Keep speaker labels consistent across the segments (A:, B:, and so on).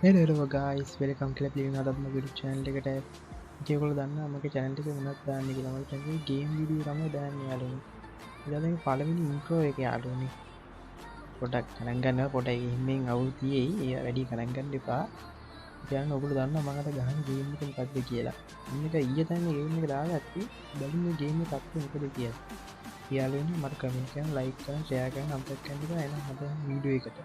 A: Hello guys, welcome to another video channel එකට. ඉතින් ඔයගොල්ලෝ දන්නවා මගේ channel එකේ මොනවද දාන්නේ කියලා. මම කියන්නේ game video තමයි දාන්නේ යාළුවනේ. ඉතින් දැන් පළවෙනි intro එක යාළුවනේ. පොඩක් ගණන් ගන්නවා පොඩයි හිම්මෙන් අවුල් තියෙයි. ඒ වැඩි ගණන් ගන්න එපා. ඉතින් ඔයගොල්ලෝ දන්නවා මම අද ගහන game එක මොකක්ද කියලා. මේක ඊයේ තමයි game එක දාගත්තේ. බලමු මේ game එක අප්පු මොකද කියලා. යාළුවනේ මට comment කරන්න, like කරන්න, share කරන්න, subscribe කරන්න එපා. එහෙනම් අද වීඩියෝ එකට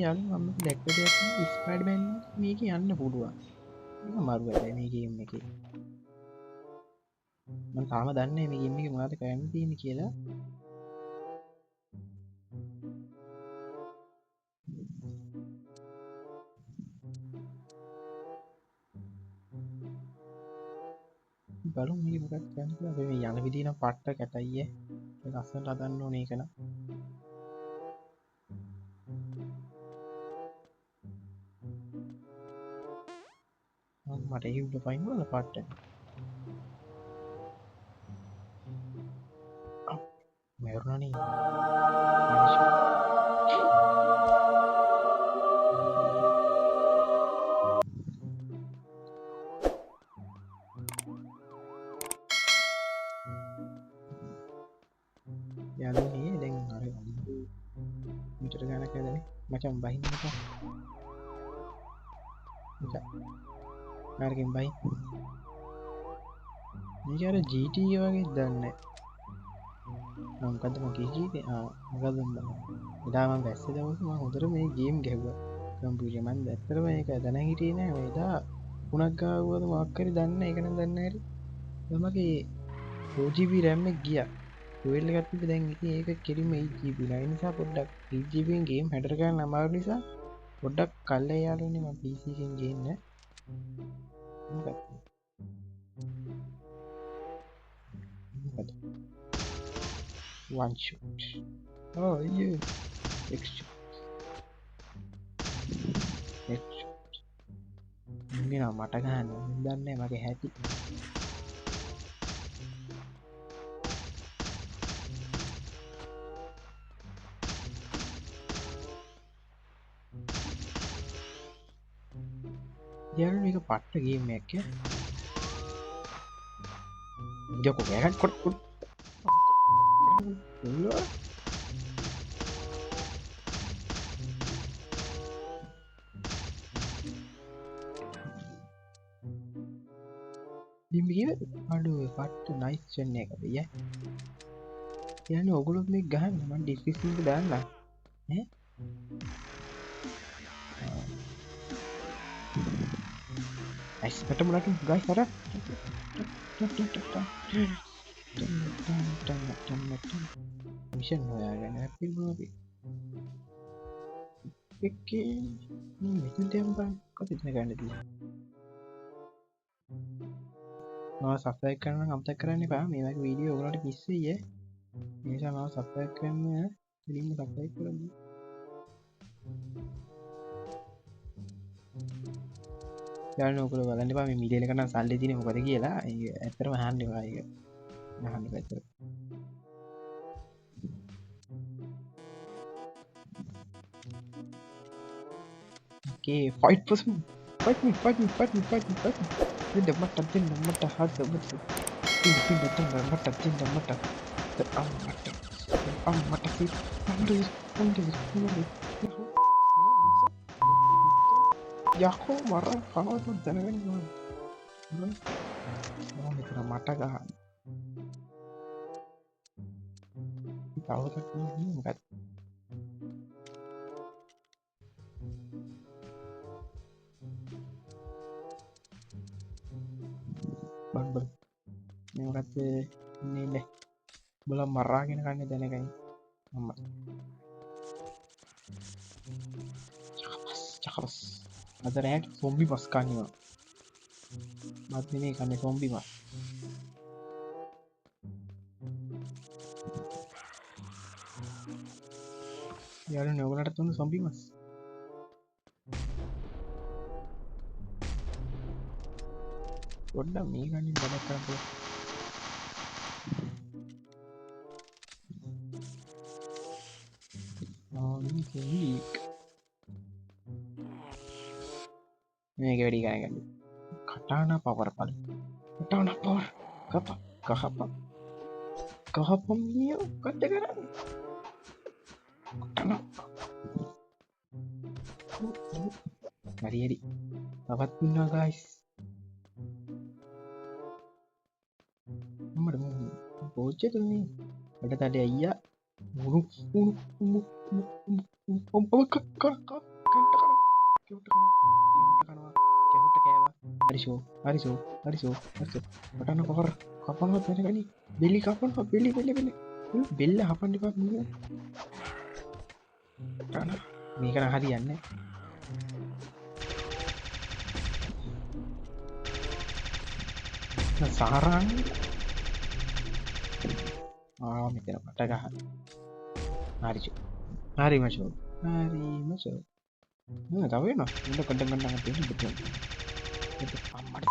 A: යාළුවෝ මම දැක්ක දෙයක් තමයි ස්පයිඩර්මෑන් මේකේ යන්න පුළුවන්. ඒක අමාරු වැඩයි මේ ගේම් එකේ. මම තාම දන්නේ නැහැ මේ ගේම් එකේ මොනවද කරන්න තියෙන්නේ කියලා. බලමු මේක මොකක්ද කරන්න කියලා. අපි මේ යන විදිහ නම් පට්ට කැතයි ඈ. ඒක ලස්සනට හදන්න ඕනේ ඒක නම්. මට ඒක උඩ පයින් වල පට්ට. මරුණානේ. යාළුවනේ දැන් අර මීටර ගණක් ඇදනේ. මචං බහින්නකෝ. මචං. කාර්ගෙන් බයි. මේක අර GTA වගේ දන්නේ. මොකද්ද මම කිව්වේ? මොකද්ද එදා මම වැස්සේ දවස් මම හොඳට මේ ගේම් ගැහුවා කම්පියුටරේ. මම ඇත්තටම මේක දැනන් හිටියේ නෑ. ඔය එදා උණක් ගාවුවද මොකක් හරි දන්නේ නැහැ. ඒක නම් දන්නේ නැහැ. මමගේ 4GB RAM එක ගියා. ඩුවෙල් එකක් තිබ්බ. දැන් ඉතින් ඒක කෙලින්ම 8GB නෑ. ඒ නිසා පොඩ්ඩක් 8GB එකෙන් ගේම් හැඩර ගන්න අමාරු නිසා පොඩ්ඩක් කල්ලා යාළුවනේ මම PC එකෙන් ගේන්නේ. මොකක්ද? One shot. Oh yeah. Next shot. මම මට ගහන්න දන්නේ මගේ හැටි. යාළුවෝ මේක පට්ට ගේම් එකක් ඈ. ජොකෝ ගෑගන්න කොට අඩුව පට්ට නයිස් චන්න එකද ය යන ඔගුලොත් මේ ගහන්න මන් ඩිස්ක්‍රිප්ෂන් එක දාන්න ඈ අයිස් පැටමුලට ගයි හර මිෂන් හොයාගන්න පිල්බි මෙතුම් කොතින ගන්නදී සප්ලයි කරන අමතක් කරන්න එපා මේ වගේ වීඩියෝ ඔයගලට මිස් වෙයි නිසා මම සබ්ස්ක්‍රයිබ් කරන්න ලින්ක් සබ්ස්ක්‍රයිබ් කරන්න යාළුවෝ ඔයගොල්ලෝ බලන්න එපා මේ මීඩියල් එක නම් සල්ලි දිනේ මොකද කියලා ඇත්තටම අහන්න එපා ඒක අහන්න එපා okay fight person fight me with the mata tin the mata has the mata tin the tin the mata tin the mata the mata fit under Yako marah kalau tuh jangan itu mata gak tahu tapi ini enggak bang yang kata ini deh belum marah gini kan itu nih amat cakap ada red zombie pas kan ya mat ini kan zombie mas ya lu nih ada tuh zombie mas පොඩ්ඩක් මේ ගන්නේ වැඩක් කරන්න මේක වැඩි ගන්න කටාන පවර පල Katana power කහපම් නියෝ කට්ට කරන්න හරිරි තවත් ඉන්නවා ගයිස් මට පෝච්චතුන්නේ වැඩ තඩ අයියා හරිෂෝ හරිෂෝ හරිෂෝ පටන්න කොහර කපන්න තැනකනි බෙලි කපන්න බෙලි බෙල්ල හපන්න එපා මේකන හරි යන්න සාරන් මෙතන පට ගහ හරිචු හරිමශෝ හරිමශෝ තවන උට කඩගන්න අම්මට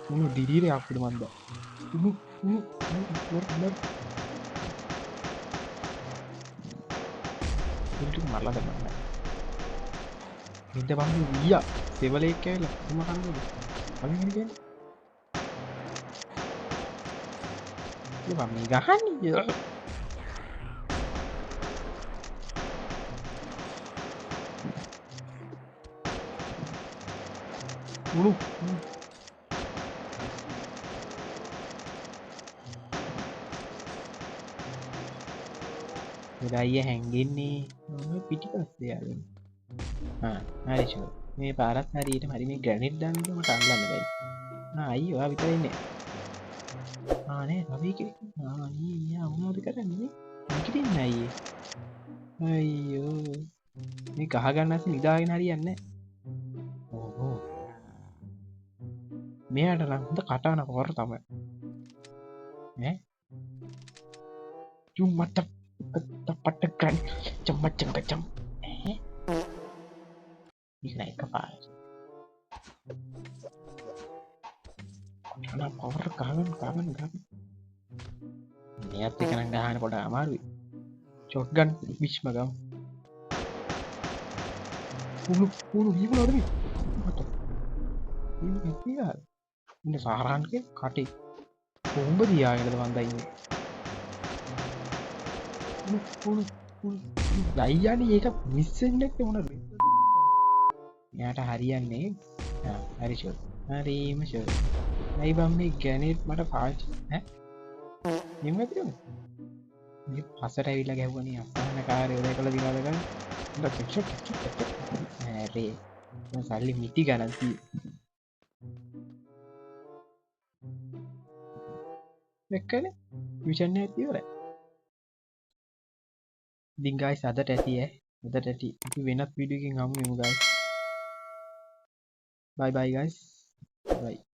A: උුණු දිරීර අපිට මන්ද මරලා දන්න හිට බන්න විය සෙවලෙක් කෑල මකන්න අලගෙන මේ ගහන්න උුණු අයිය හැන්ගෙන්නේ පිටි පස්සයාගෙන හරිෂෝ මේ පාරත් හරියට මරි මේ ග්‍රැනිට් දන්නමට අල්ලන්න බයි අයි වා විතරන්නේ ආනේ රබීක අවුනාද කරන්නේ නැකිටින් අයියේ අයියෝ මේ කහගන්නස නිදාගෙන හරියන්න ඕහෝ මෙයාට ලංහොඳ කටාන පොර තම චුම්මට පට්ටකන් චම්මච්චංකචම් එක පාර පවර කාගන් කාගන් ග ඇත්ත කරන්න ගහන කොට අමාරුයි චොට්ගන් විශ්මගම් පුුණු හිමලරමි ඉන්න සාරාන්ක කටේ කොම්බ දයාගෙනද වන්දයින්න දයියාන ඒක මිස්සෙන්ඩක් මොන යාට හරියන්නේ හරිෂෝ හරීම ෂෝ ඇයි බම් මේ ගැනෙත් මට පාච නිමති පසට ඇවිල්ල ගැව්වන අස්සන්න කාරයෝද කළ දිනාදකන්න ඇරේ සල්ලි මිටි ගනන්තිී වෙක්කන විෂන්න ඇතිවර දිංගයි සදට ඇතිය දට ඇති වෙනත් විඩියකින් හමු යමු ගයි bye bye guys bye